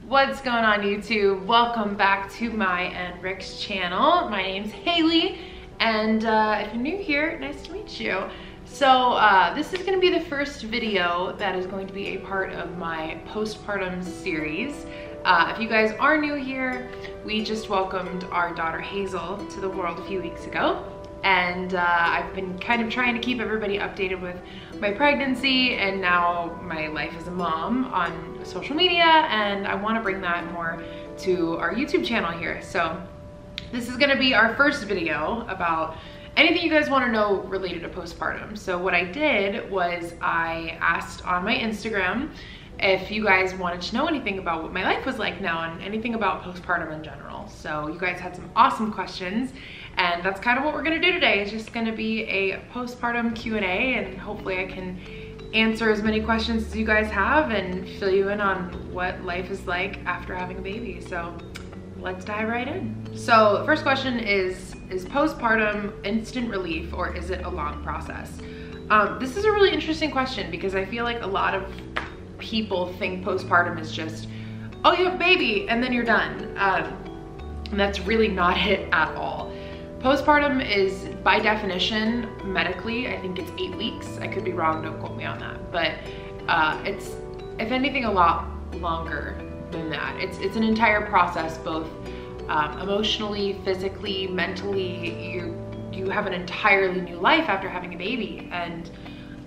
What's going on YouTube? Welcome back to my and Rick's channel. My name's Haley, and if you're new here, nice to meet you. So this is gonna be the first video that is going to be a part of my postpartum series. If you guys are new here, we just welcomed our daughter Hazel to the world a few weeks ago. And I've been kind of trying to keep everybody updated with my pregnancy and now my life as a mom on social media, and I want to bring that more to our YouTube channel here. So this is going to be our first video about anything you guys want to know related to postpartum. So what I did was I asked on my Instagram if you guys wanted to know anything about what my life was like now and anything about postpartum in general. So you guys had some awesome questions, and that's kind of what we're gonna do today. It's just gonna be a postpartum Q&A, and hopefully I can answer as many questions as you guys have and fill you in on what life is like after having a baby. So let's dive right in. So the first question is postpartum instant relief, or is it a long process? This is a really interesting question because I feel like a lot of people think postpartum is just, oh, you have a baby and then you're done. And that's really not it at all. Postpartum is, by definition, medically, I think it's 8 weeks. I could be wrong, don't quote me on that. But it's, if anything, a lot longer than that. It's an entire process, both emotionally, physically, mentally. You have an entirely new life after having a baby. And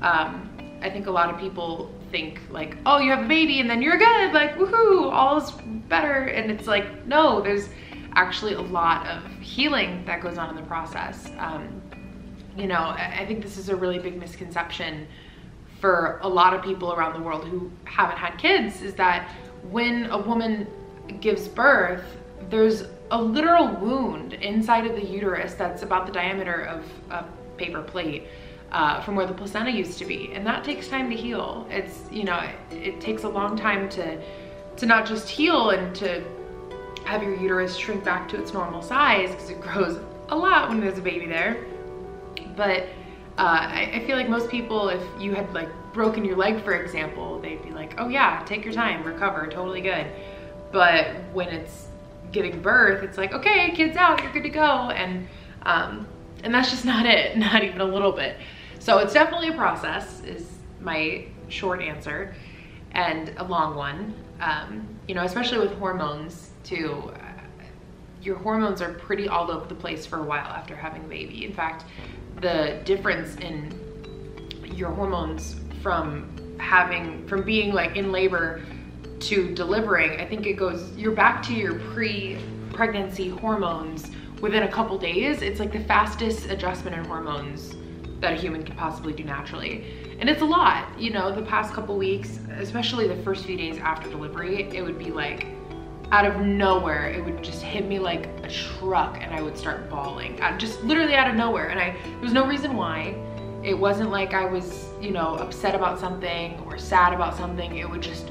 I think a lot of people think like, oh, you have a baby and then you're good, like woohoo, all's better. And it's like, no, there's actually a lot of healing that goes on in the process. You know, I think this is a really big misconception for a lot of people around the world who haven't had kids, is that when a woman gives birth, there's a literal wound inside of the uterus that's about the diameter of a paper plate. From where the placenta used to be, and that takes time to heal. It's, you know, it takes a long time to not just heal and to have your uterus shrink back to its normal size, because it grows a lot when there's a baby there. But I feel like most people, if you had like broken your leg, for example, they'd be like, oh yeah, take your time, recover, totally good. But when it's giving birth, it's like, okay, kid's out, you're good to go. And that's just not it, not even a little bit. So it's definitely a process, is my short answer, and a long one. You know, especially with hormones too. Your hormones are pretty all over the place for a while after having a baby. In fact, the difference in your hormones from being like in labor to delivering, I think it goes, you're back to your pre-pregnancy hormones within a couple days. It's like the fastest adjustment in hormones that a human could possibly do naturally. And it's a lot, you know, the past couple weeks, especially the first few days after delivery, it would be like out of nowhere, it would just hit me like a truck and I would start bawling, just literally out of nowhere. And there was no reason why. It wasn't like I was, you know, upset about something or sad about something. It would just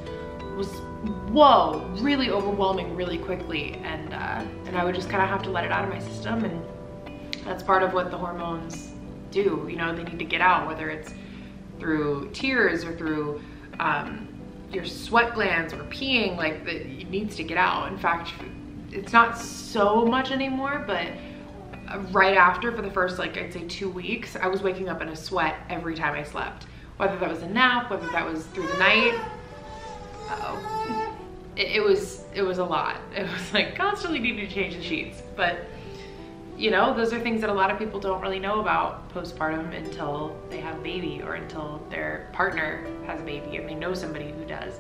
was, whoa, really overwhelming really quickly. And I would just kind of have to let it out of my system. And that's part of what the hormones do. You know, they need to get out, whether it's through tears or through your sweat glands or peeing, like it needs to get out. In fact, it's not so much anymore, but right after, for the first, like I'd say 2 weeks, I was waking up in a sweat every time I slept, whether that was a nap, whether that was through the night. It was a lot. It was like constantly needing to change the sheets. But you know, those are things that a lot of people don't really know about postpartum until they have a baby, or until their partner has a baby and they know somebody who does.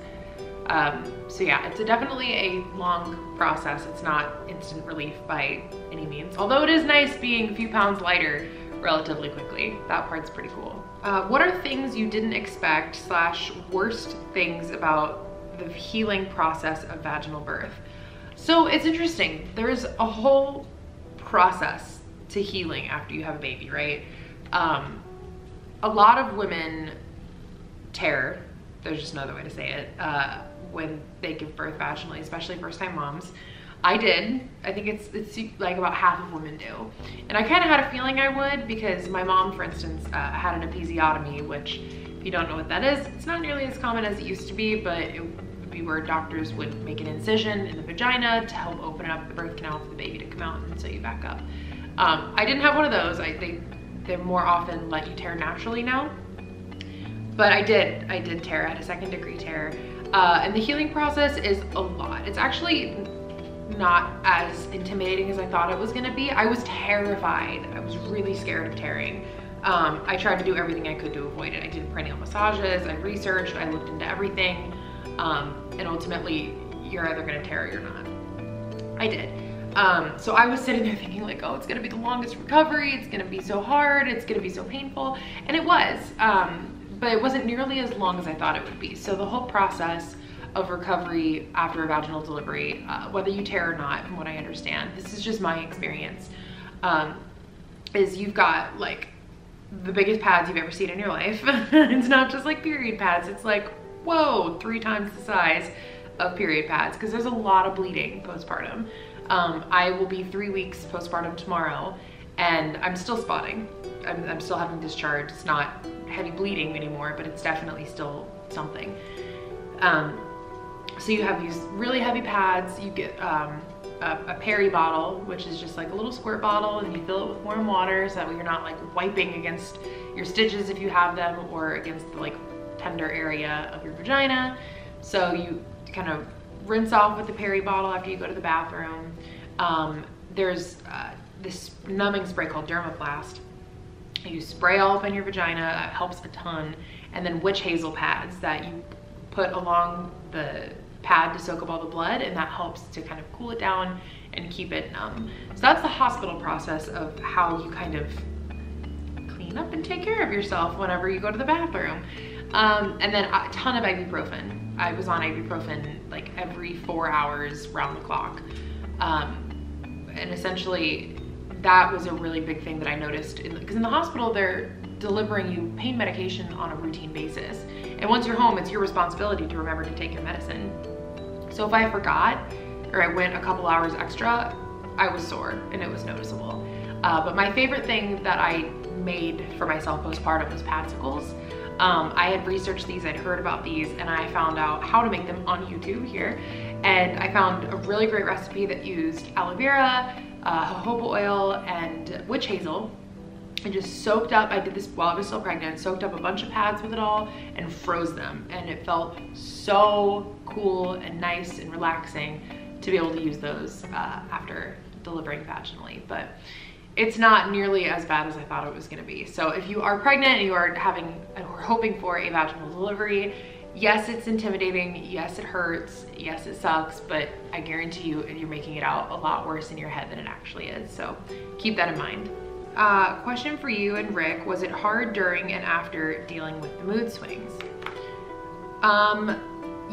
So yeah, it's definitely a long process. It's not instant relief by any means, although it is nice being a few pounds lighter relatively quickly. That part's pretty cool. What are things you didn't expect / worst things about the healing process of vaginal birth? So it's interesting. There's a whole process to healing after you have a baby, right? A lot of women tear, there's just another way to say it, when they give birth vaginally, especially first-time moms. I did. I think it's like about half of women do. And I kind of had a feeling I would, because my mom, for instance, had an episiotomy, which, if you don't know what that is, it's not nearly as common as it used to be, but it would be where doctors would make an incision in the vagina to help open up the birth canal for the baby to come out and sew you back up. I didn't have one of those. They more often let you tear naturally now. But I did tear. I had a 2nd degree tear. And the healing process is a lot. It's actually not as intimidating as I thought it was gonna be. I was terrified. I was really scared of tearing. I tried to do everything I could to avoid it. I did perineal massages, I researched, I looked into everything. And ultimately, you're either gonna tear or you're not. I did. So I was sitting there thinking like, oh, it's gonna be the longest recovery. It's gonna be so hard. It's gonna be so painful. And it was. But it wasn't nearly as long as I thought it would be. So the whole process of recovery after a vaginal delivery, whether you tear or not, from what I understand, this is just my experience, is you've got like the biggest pads you've ever seen in your life. It's not just like period pads. It's like, whoa, 3 times the size of period pads, because there's a lot of bleeding postpartum. I will be 3 weeks postpartum tomorrow, and I'm still spotting. I'm still having discharge. It's not heavy bleeding anymore, but it's definitely still something. So you have these really heavy pads. You get a peri bottle, which is just like a little squirt bottle, and you fill it with warm water so that way you're not like wiping against your stitches if you have them, or against the like tender area of your vagina. So you kind of rinse off with the peri bottle after you go to the bathroom. There's this numbing spray called Dermaplast. You spray all up in your vagina. It helps a ton. And then witch hazel pads that you put along the pad to soak up all the blood, and that helps to kind of cool it down and keep it numb. So that's the hospital process of how you kind of clean up and take care of yourself whenever you go to the bathroom. And then a ton of ibuprofen. I was on ibuprofen like every 4 hours round the clock. And essentially that was a really big thing that I noticed, because in the hospital they're delivering you pain medication on a routine basis. And once you're home, it's your responsibility to remember to take your medicine. So if I forgot, or I went a couple hours extra, I was sore and it was noticeable. But my favorite thing that I made for myself postpartum was padsicles. I had researched these, I'd heard about these, and I found out how to make them on YouTube here. And I found a really great recipe that used aloe vera, jojoba oil, and witch hazel. And just soaked up, I did this while I was still pregnant, soaked up a bunch of pads with it all and froze them. And it felt so cool and nice and relaxing to be able to use those after delivering vaginally. But it's not nearly as bad as I thought it was gonna be. So if you are pregnant and you are hoping for a vaginal delivery, yes, it's intimidating, yes, it hurts, yes, it sucks, but I guarantee you you're making it out a lot worse in your head than it actually is. So keep that in mind. Question for you and Rick: was it hard during and after dealing with the mood swings?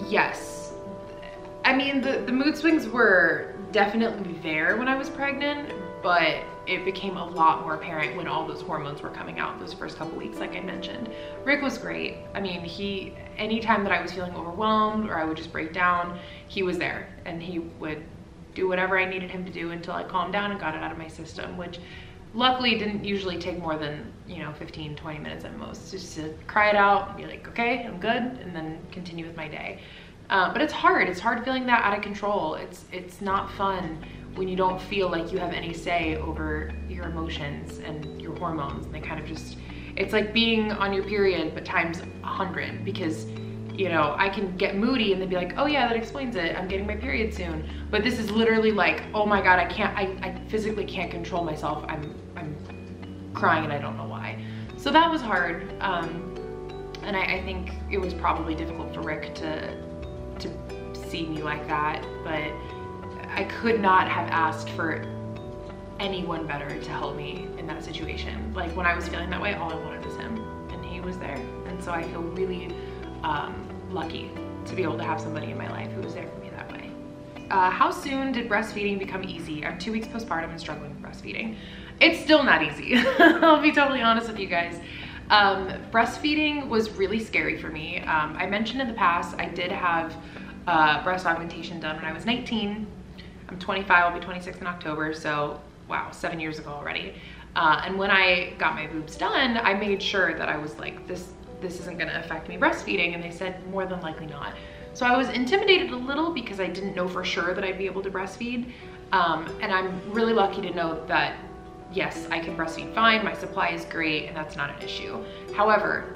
Yes. I mean, the mood swings were definitely there when I was pregnant, but it became a lot more apparent when all those hormones were coming out those first couple weeks, like I mentioned. Rick was great. I mean, anytime that I was feeling overwhelmed or I would just break down, he was there, and he would do whatever I needed him to do until I calmed down and got it out of my system, which luckily didn't usually take more than, 15, 20 minutes at most, just to cry it out and be like, okay, I'm good, and then continue with my day. But it's hard feeling that out of control. It's not fun when you don't feel like you have any say over your emotions and your hormones. And they kind of just, it's like being on your period, but times 100, because I can get moody and then be like, oh yeah, that explains it, I'm getting my period soon. But this is literally like, oh my God, I physically can't control myself. I'm crying and I don't know why. So that was hard. And I think it was probably difficult for Rick to see me like that, but I could not have asked for anyone better to help me in that situation. Like when I was feeling that way, all I wanted was him, and he was there. And so I feel really lucky to be able to have somebody in my life who was there for me that way. How soon did breastfeeding become easy? I'm 2 weeks postpartum and struggling with breastfeeding. It's still not easy. I'll be totally honest with you guys. Breastfeeding was really scary for me. I mentioned in the past, I did have breast augmentation done when I was 19. I'm 25, I'll be 26 in October, so wow, 7 years ago already. And when I got my boobs done, I made sure that I was like, this isn't gonna affect me breastfeeding, and they said more than likely not. So I was intimidated a little because I didn't know for sure that I'd be able to breastfeed. And I'm really lucky to know that, yes, I can breastfeed fine, my supply is great, and that's not an issue. However,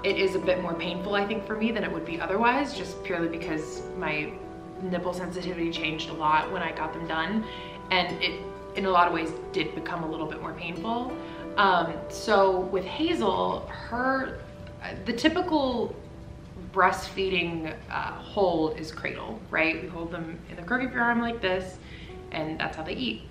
it is a bit more painful, I think, for me than it would be otherwise, just purely because my nipple sensitivity changed a lot when I got them done, and it, in a lot of ways, did become a little bit more painful. So with Hazel, the typical breastfeeding hold is cradle, right? We hold them in the crook of your arm like this, and that's how they eat.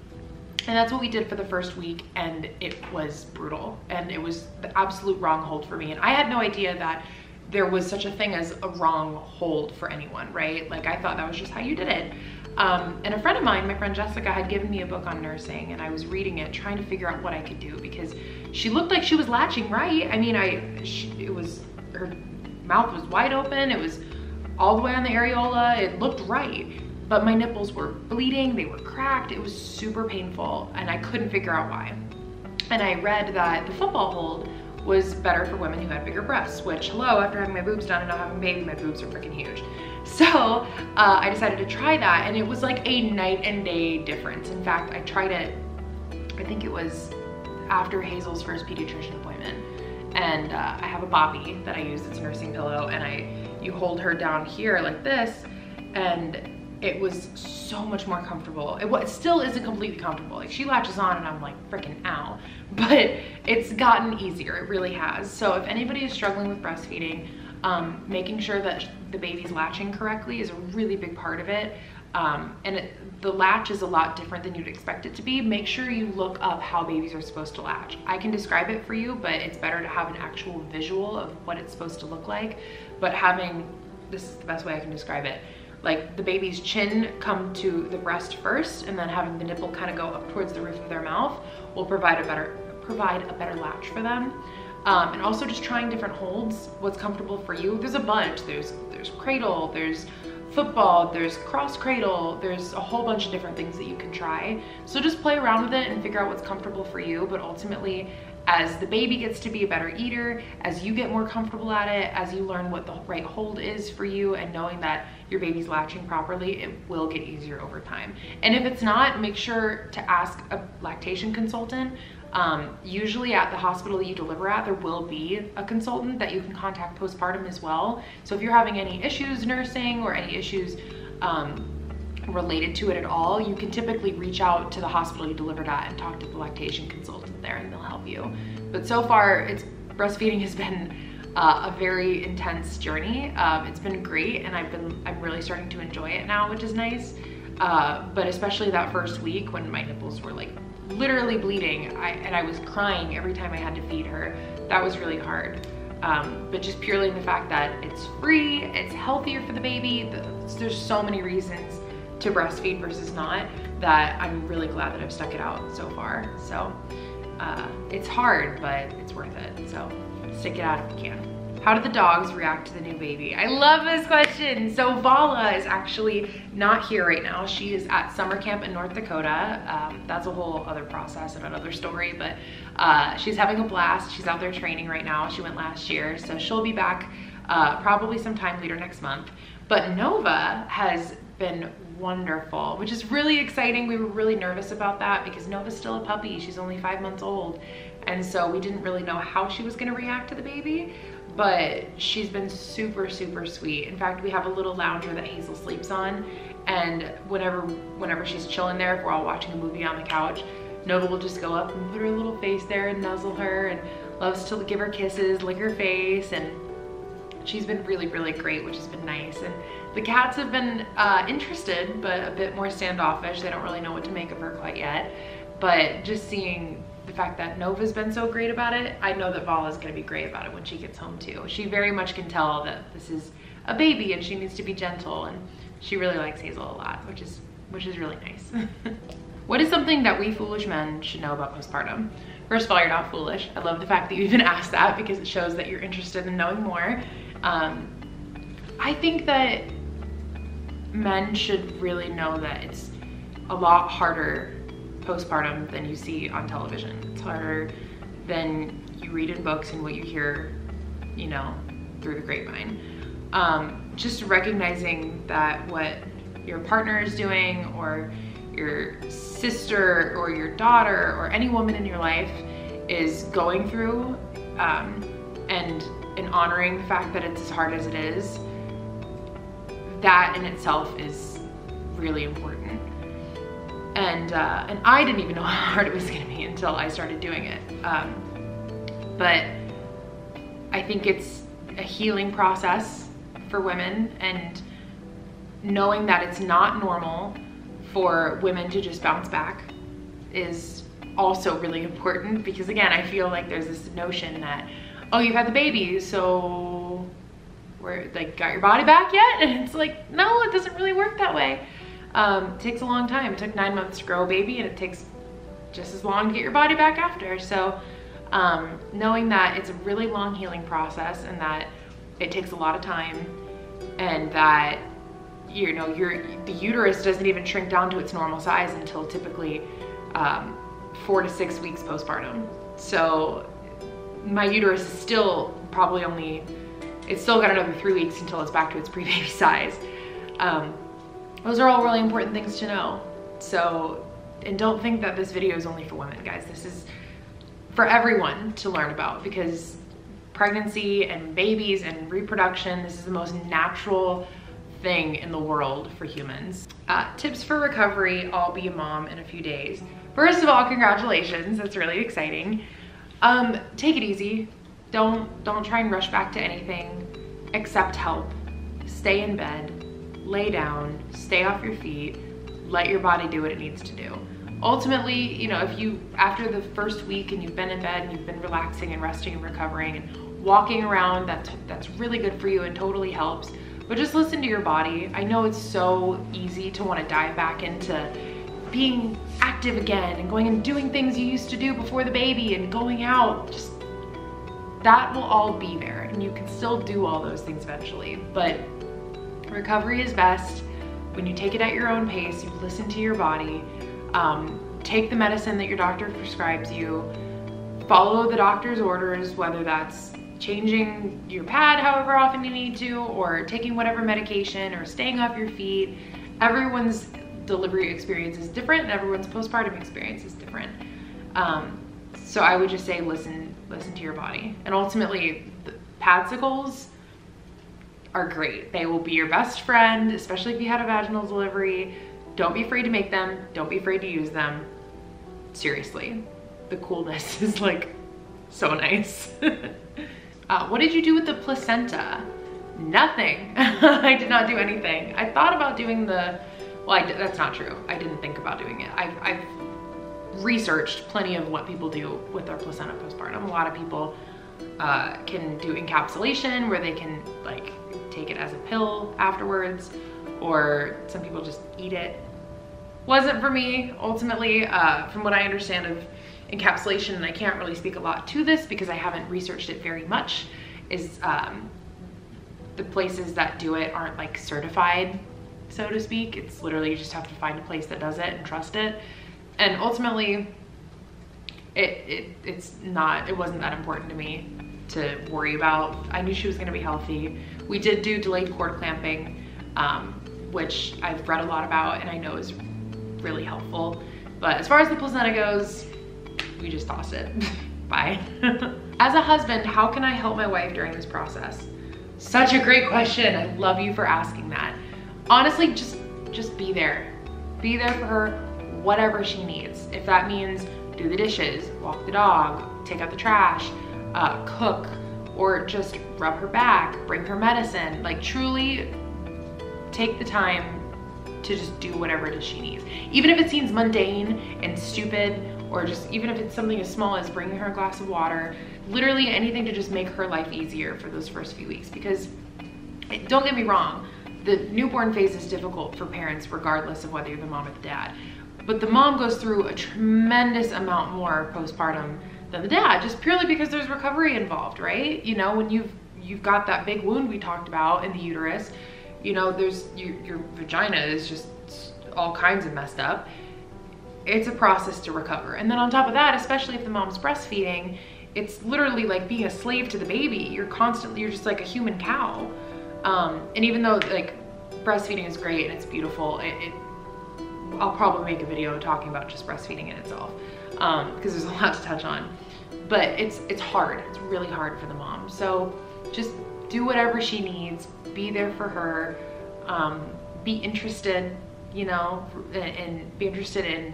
And that's what we did for the first week, and it was brutal, and it was the absolute wrong hold for me. And I had no idea that there was such a thing as a wrong hold for anyone, right? Like, I thought that was just how you did it. And a friend of mine, my friend Jessica, had given me a book on nursing, and I was reading it, trying to figure out what I could do, because she looked like she was latching right. I mean, her mouth was wide open, it was all the way on the areola, it looked right. But my nipples were bleeding, they were cracked, it was super painful, and I couldn't figure out why. And I read that the football hold was better for women who had bigger breasts, which, hello, after having my boobs done and now having a baby, my boobs are freaking huge. So I decided to try that, and it was like a night and day difference. In fact, I tried it, I think it was after Hazel's first pediatrician appointment. And I have a boppy that I use, it's a nursing pillow, and you hold her down here like this, and it was so much more comfortable. It still isn't completely comfortable. Like, she latches on and I'm like, freaking ow. But it's gotten easier, it really has. So if anybody is struggling with breastfeeding, making sure that the baby's latching correctly is a really big part of it. The latch is a lot different than you'd expect it to be. Make sure you look up how babies are supposed to latch. I can describe it for you, but it's better to have an actual visual of what it's supposed to look like. But this is the best way I can describe it, like the baby's chin come to the breast first, and then having the nipple kind of go up towards the roof of their mouth will provide a better latch for them. And also just trying different holds, what's comfortable for you. There's a bunch, there's cradle, there's football, there's cross cradle, there's a whole bunch of different things that you can try. So just play around with it and figure out what's comfortable for you. But ultimately, as the baby gets to be a better eater, as you get more comfortable at it, as you learn what the right hold is for you, and knowing that your baby's latching properly, it will get easier over time. And if it's not, make sure to ask a lactation consultant. Usually at the hospital that you deliver at, there will be a consultant that you can contact postpartum as well. So if you're having any issues nursing or any issues related to it at all, you can typically reach out to the hospital you delivered at and talk to the lactation consultant there, and they'll help you. But so far, breastfeeding has been a very intense journey. It's been great, and I'm really starting to enjoy it now, which is nice. But especially that first week when my nipples were like literally bleeding, and I was crying every time I had to feed her, that was really hard. But just purely in the fact that it's free, it's healthier for the baby, there's so many reasons to breastfeed versus not, that I'm really glad that I've stuck it out so far. So it's hard, but it's worth it. So stick it out if you can. How did the dogs react to the new baby? I love this question. So Vala is actually not here right now. She is at summer camp in North Dakota. That's a whole other process and another story, but she's having a blast. She's out there training right now. She went last year, so she'll be back probably sometime later next month. But Nova has been wonderful, which is really exciting. We were really nervous about that because Nova's still a puppy. She's only 5 months old. And so we didn't really know how she was gonna react to the baby, but she's been super, super sweet. In fact, we have a little lounger that Hazel sleeps on, and whenever she's chilling there, if we're all watching a movie on the couch, Nova will just go up and put her little face there and nuzzle her, and loves to give her kisses, lick her face, and she's been really, really great, which has been nice. And the cats have been interested, but a bit more standoffish. They don't really know what to make of her quite yet. But just seeing the fact that Nova's been so great about it, I know that Vala's gonna be great about it when she gets home too. She very much can tell that this is a baby and she needs to be gentle, and she really likes Hazel a lot, which is really nice. What is something that we foolish men should know about postpartum? First of all, you're not foolish. I love the fact that you even asked that, because it shows that you're interested in knowing more. I think that men should really know that it's a lot harder postpartum than you see on television. It's harder than you read in books and what you hear, you know, through the grapevine. just recognizing that what your partner is doing, or your sister or your daughter or any woman in your life is going through, and honoring the fact that it's as hard as it is, that in itself is really important. And I didn't even know how hard it was gonna be until I started doing it. But I think it's a healing process for women, and knowing that it's not normal for women to just bounce back is also really important, because again, I feel like there's this notion that, oh, you've had the baby, so we're like, got your body back yet? And it's like, no, it doesn't really work that way. It takes a long time. It took 9 months to grow a baby, and it takes just as long to get your body back after. So knowing that it's a really long healing process, and that it takes a lot of time, and that, you know, the uterus doesn't even shrink down to its normal size until typically 4 to 6 weeks postpartum. So my uterus is still probably it's still got another 3 weeks until it's back to its pre-baby size. Those are all really important things to know. So, and don't think that this video is only for women, guys. This is for everyone to learn about, because pregnancy and babies and reproduction, this is the most natural thing in the world for humans. Tips for recovery: I'll be a mom in a few days. First of all, congratulations, that's really exciting. Take it easy. Don't try and rush back to anything. Accept help. Stay in bed, lay down, stay off your feet, let your body do what it needs to do. Ultimately, you know, if you, after the first week and you've been in bed and you've been relaxing and resting and recovering and walking around, that's really good for you and totally helps. But just listen to your body. I know it's so easy to want to dive back into being active again and going and doing things you used to do before the baby and going out. Just, that will all be there, and you can still do all those things eventually. But recovery is best when you take it at your own pace, you listen to your body, take the medicine that your doctor prescribes you, follow the doctor's orders, whether that's changing your pad however often you need to, or taking whatever medication, or staying off your feet. Everyone's delivery experience is different, and everyone's postpartum experience is different. So I would just say listen to your body. And ultimately, the padsicles are great. They will be your best friend, especially if you had a vaginal delivery. Don't be afraid to make them. Don't be afraid to use them. Seriously, the coolness is like so nice. What did you do with the placenta? Nothing. I did not do anything. I thought about doing that's not true. I didn't think about doing it. I've researched plenty of what people do with their placenta postpartum. A lot of people can do encapsulation, where they can like take it as a pill afterwards, or some people just eat it. Wasn't for me, ultimately. From what I understand of encapsulation, and I can't really speak a lot to this because I haven't researched it very much, is the places that do it aren't like certified, so to speak. It's literally, you just have to find a place that does it and trust it. And ultimately, it wasn't that important to me to worry about. I knew she was gonna be healthy. We did do delayed cord clamping, which I've read a lot about and I know is really helpful. But as far as the placenta goes, we just toss it. Bye. As a husband, how can I help my wife during this process? Such a great question. I love you for asking that. Honestly, just be there. Be there for her, whatever she needs. If that means do the dishes, walk the dog, take out the trash, cook, or just rub her back, bring her medicine. Like, truly take the time to just do whatever it is she needs. Even if it seems mundane and stupid, or just even if it's something as small as bringing her a glass of water, literally anything to just make her life easier for those first few weeks. Because don't get me wrong, the newborn phase is difficult for parents regardless of whether you're the mom or the dad. But the mom goes through a tremendous amount more postpartum than the dad, just purely because there's recovery involved, right? You know, when you've got that big wound we talked about in the uterus, you know, your vagina is just all kinds of messed up. It's a process to recover. And then on top of that, especially if the mom's breastfeeding, it's literally like being a slave to the baby. You're just like a human cow. And even though like breastfeeding is great and it's beautiful, I'll probably make a video talking about just breastfeeding in itself, because there's a lot to touch on. But it's hard. It's really hard for the mom. So just do whatever she needs. Be there for her. Be interested, you know, and be interested in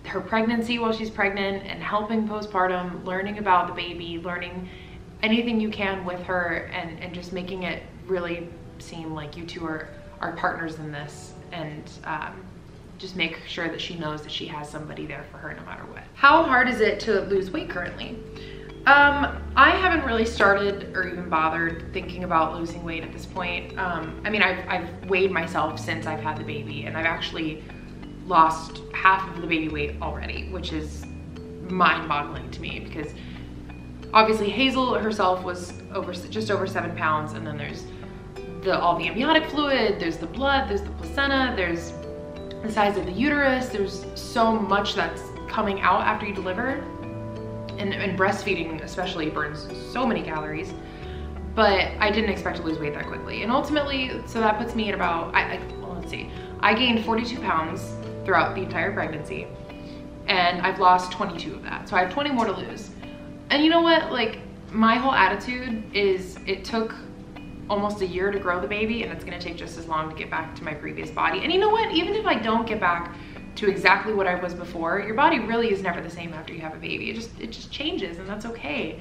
her pregnancy while she's pregnant and helping postpartum, learning about the baby, learning anything you can with her, and just making it really seem like you two are partners in this, and just make sure that she knows that she has somebody there for her no matter what. How hard is it to lose weight currently? I haven't really started or even bothered thinking about losing weight at this point. I mean, I've weighed myself since I've had the baby, and I've actually lost half of the baby weight already, which is mind-boggling to me, because obviously Hazel herself was just over 7 pounds, and then there's all the amniotic fluid, there's the blood, there's the placenta, there's the size of the uterus, there's so much that's coming out after you deliver. And breastfeeding especially burns so many calories, but I didn't expect to lose weight that quickly. And ultimately, so that puts me at about, well, let's see, I gained 42 pounds throughout the entire pregnancy, and I've lost 22 of that. So I have 20 more to lose. And you know what, like, my whole attitude is it took almost a year to grow the baby, and it's gonna take just as long to get back to my previous body. And you know what, even if I don't get back to exactly what I was before, your body really is never the same after you have a baby. It just changes, and that's okay.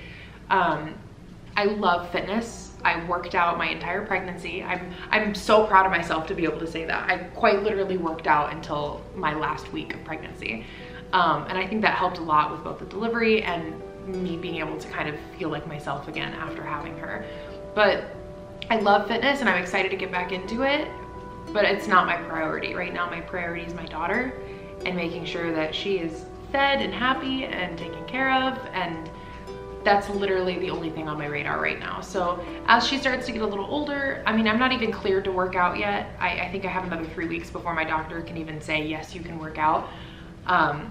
I love fitness. I worked out my entire pregnancy. I'm so proud of myself to be able to say that. I quite literally worked out until my last week of pregnancy. And I think that helped a lot with both the delivery and me being able to kind of feel like myself again after having her. But I love fitness, and I'm excited to get back into it, but it's not my priority. Right now, my priority is my daughter and making sure that she is fed and happy and taken care of, and that's literally the only thing on my radar right now. So as she starts to get a little older, I mean, I'm not even cleared to work out yet. I think I have another 3 weeks before my doctor can even say, yes, you can work out. I'm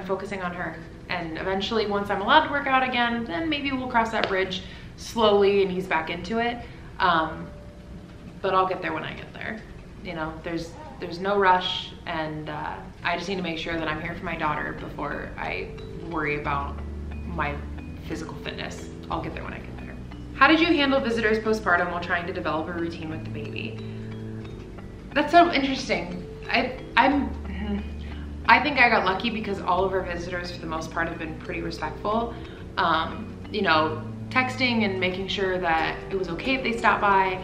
focusing on her, and eventually once I'm allowed to work out again, then maybe we'll cross that bridge slowly and ease back into it. But I'll get there when I get there. You know, there's no rush, and I just need to make sure that I'm here for my daughter before I worry about my physical fitness. I'll get there when I get there. How did you handle visitors postpartum while trying to develop a routine with the baby? That's so interesting. I think I got lucky because all of our visitors for the most part have been pretty respectful. You know, texting and making sure that it was okay if they stopped by.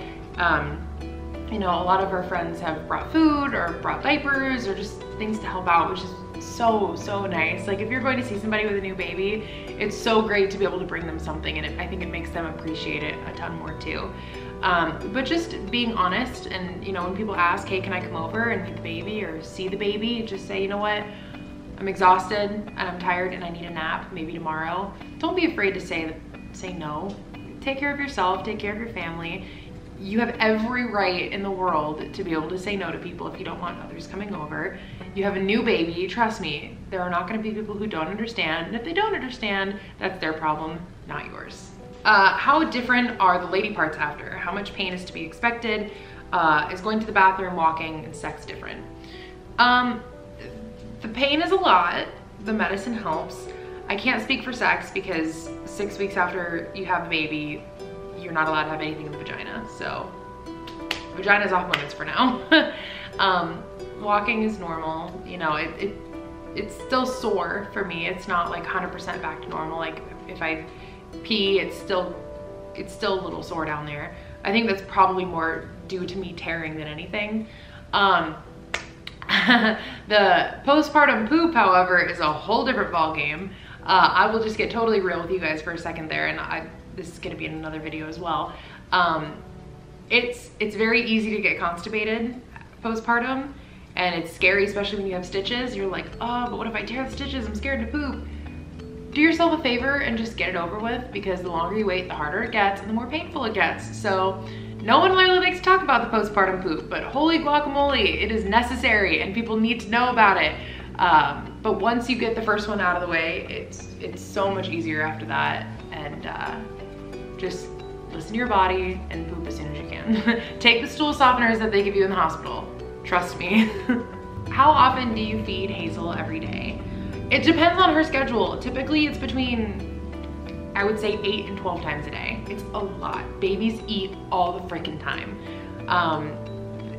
You know, a lot of our friends have brought food or brought diapers or just things to help out, which is so nice. Like, if you're going to see somebody with a new baby, it's so great to be able to bring them something, and I think it makes them appreciate it a ton more too. But just being honest, and you know, when people ask, hey, can I come over and meet the baby or see the baby, just say, you know what, I'm exhausted and I'm tired and I need a nap, maybe tomorrow. Don't be afraid to say no. Take care of yourself, take care of your family. You have every right in the world to be able to say no to people if you don't want others coming over. You have a new baby, trust me, there are not gonna be people who don't understand, and if they don't understand, that's their problem, not yours. How different are the lady parts after? How much pain is to be expected? Is going to the bathroom, walking, and sex different? The pain is a lot, the medicine helps. I can't speak for sex because 6 weeks after you have a baby, you're not allowed to have anything in the vagina, so vagina's off limits for now. Walking is normal, you know, it's still sore for me. It's not like 100% back to normal. Like if I pee, it's still a little sore down there. I think that's probably more due to me tearing than anything. The postpartum poop, however, is a whole different ball game. I will just get totally real with you guys for a second there, and this is gonna be in another video as well. It's very easy to get constipated postpartum, and it's scary, especially when you have stitches. You're like, oh, but what if I tear the stitches? I'm scared to poop. Do yourself a favor and just get it over with, because the longer you wait, the harder it gets and the more painful it gets. So no one really likes to talk about the postpartum poop, but holy guacamole, it is necessary and people need to know about it. But once you get the first one out of the way, it's so much easier after that. And just listen to your body and poop as soon as you can. Take the stool softeners that they give you in the hospital. Trust me. How often do you feed Hazel every day? It depends on her schedule. Typically it's between, I would say 8 and 12 times a day. It's a lot. Babies eat all the freaking time.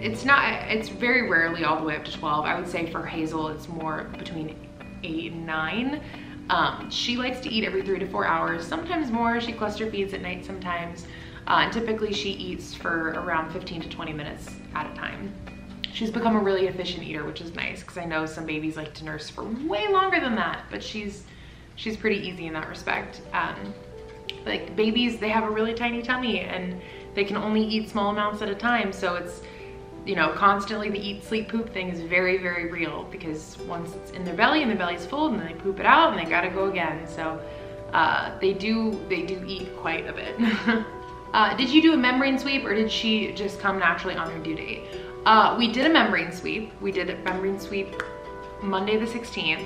It's very rarely all the way up to 12. I would say for Hazel, it's more between 8 and 9. She likes to eat every 3 to 4 hours, sometimes more. She cluster feeds at night sometimes. Typically she eats for around 15 to 20 minutes at a time. She's become a really efficient eater, which is nice because I know some babies like to nurse for way longer than that, but she's pretty easy in that respect. Like babies, they have a really tiny tummy and they can only eat small amounts at a time. So it's, you know, constantly the eat, sleep, poop thing is very, very real because once it's in their belly and the belly's full and then they poop it out and they gotta go again. So they do eat quite a bit. Did you do a membrane sweep or did she just come naturally on her due date? We did a membrane sweep. We did a membrane sweep Monday the 16th,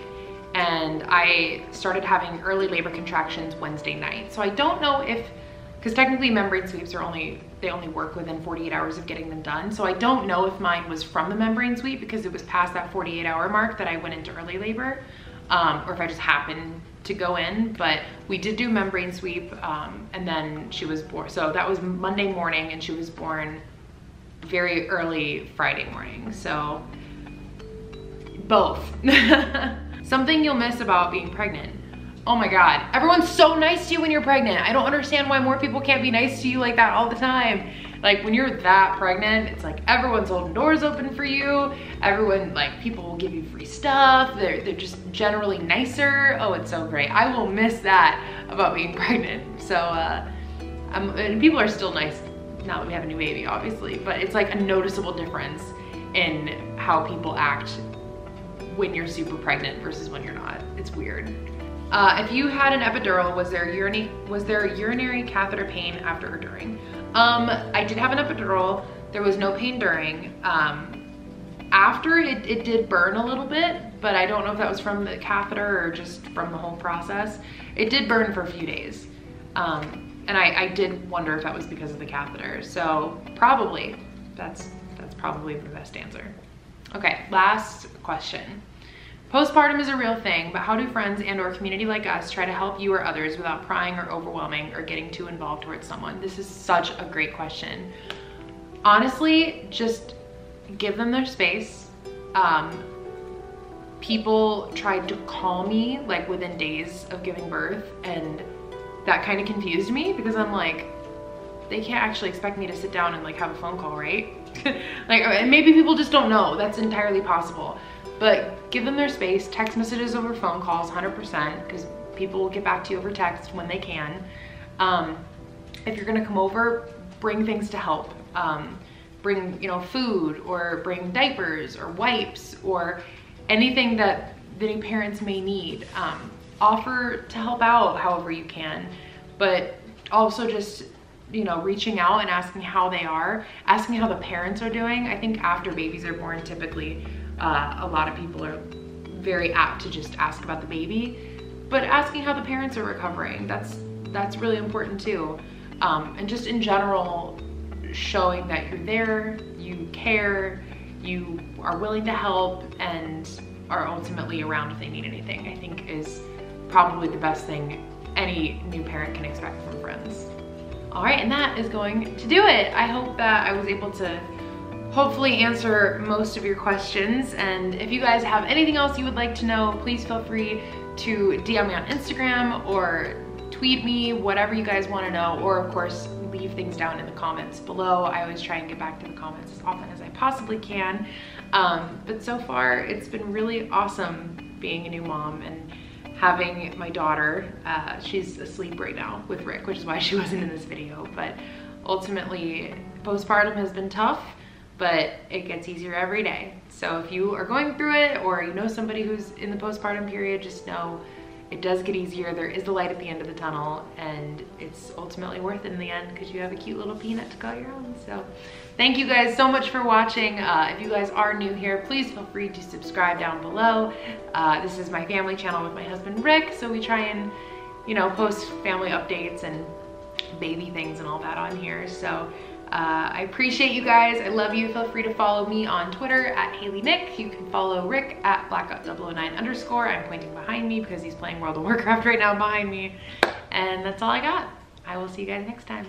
and I started having early labor contractions Wednesday night. So I don't know if, because technically membrane sweeps are they only work within 48 hours of getting them done. So I don't know if mine was from the membrane sweep because it was past that 48-hour mark that I went into early labor, or if I just happened to go in, but we did do membrane sweep, and then she was born. So that was Monday morning and she was born very early Friday morning, so both. Something you'll miss about being pregnant. Oh my God, everyone's so nice to you when you're pregnant. I don't understand why more people can't be nice to you like that all the time. Like when you're that pregnant, it's like everyone's holding doors open for you. Everyone, like people will give you free stuff. They're just generally nicer. Oh, it's so great. I will miss that about being pregnant. So, and people are still nice now that we have a new baby, obviously, but it's like a noticeable difference in how people act when you're super pregnant versus when you're not. It's weird. If you had an epidural, was there urinary catheter pain after or during? I did have an epidural. There was no pain during. After, it did burn a little bit, but I don't know if that was from the catheter or just from the whole process. It did burn for a few days. And I did wonder if that was because of the catheter. So probably, that's probably the best answer. Okay, last question. Postpartum is a real thing, but how do friends and or community like us try to help you or others without prying or overwhelming or getting too involved towards someone? This is such a great question. Honestly, just give them their space. People tried to call me like within days of giving birth, and that kind of confused me because I'm like, they can't actually expect me to sit down and like have a phone call, right? Like maybe people just don't know. That's entirely possible. But give them their space. Text messages over phone calls, 100%, because people will get back to you over text when they can. If you're gonna come over, bring things to help. Bring, you know, food, or bring diapers or wipes or anything that the new parents may need. Offer to help out however you can, but also just, you know, reaching out and asking how they are, asking how the parents are doing. I think after babies are born, typically a lot of people are very apt to just ask about the baby, but asking how the parents are recovering, that's really important too. And just in general, showing that you're there, you care, you are willing to help, and are ultimately around if they need anything, I think is probably the best thing any new parent can expect from friends. All right, and that is going to do it. I hope that I was able to hopefully answer most of your questions. And if you guys have anything else you would like to know, please feel free to DM me on Instagram or tweet me, whatever you guys want to know, or of course, leave things down in the comments below. I always try and get back to the comments as often as I possibly can. But so far, it's been really awesome being a new mom and having my daughter. She's asleep right now with Rick, which is why she wasn't in this video. But ultimately, postpartum has been tough, but it gets easier every day. So if you are going through it, or you know somebody who's in the postpartum period, just know it does get easier. There is the light at the end of the tunnel, and it's ultimately worth it in the end because you have a cute little peanut to call your own. So thank you guys so much for watching. If you guys are new here, please feel free to subscribe down below. This is my family channel with my husband Rick, so we try and, you know, post family updates and baby things and all that on here. So I appreciate you guys. I love you. Feel free to follow me on Twitter at Hayli Nick. You can follow Rick at blackout009_. I'm pointing behind me because he's playing World of Warcraft right now behind me. And that's all I got. I will see you guys next time.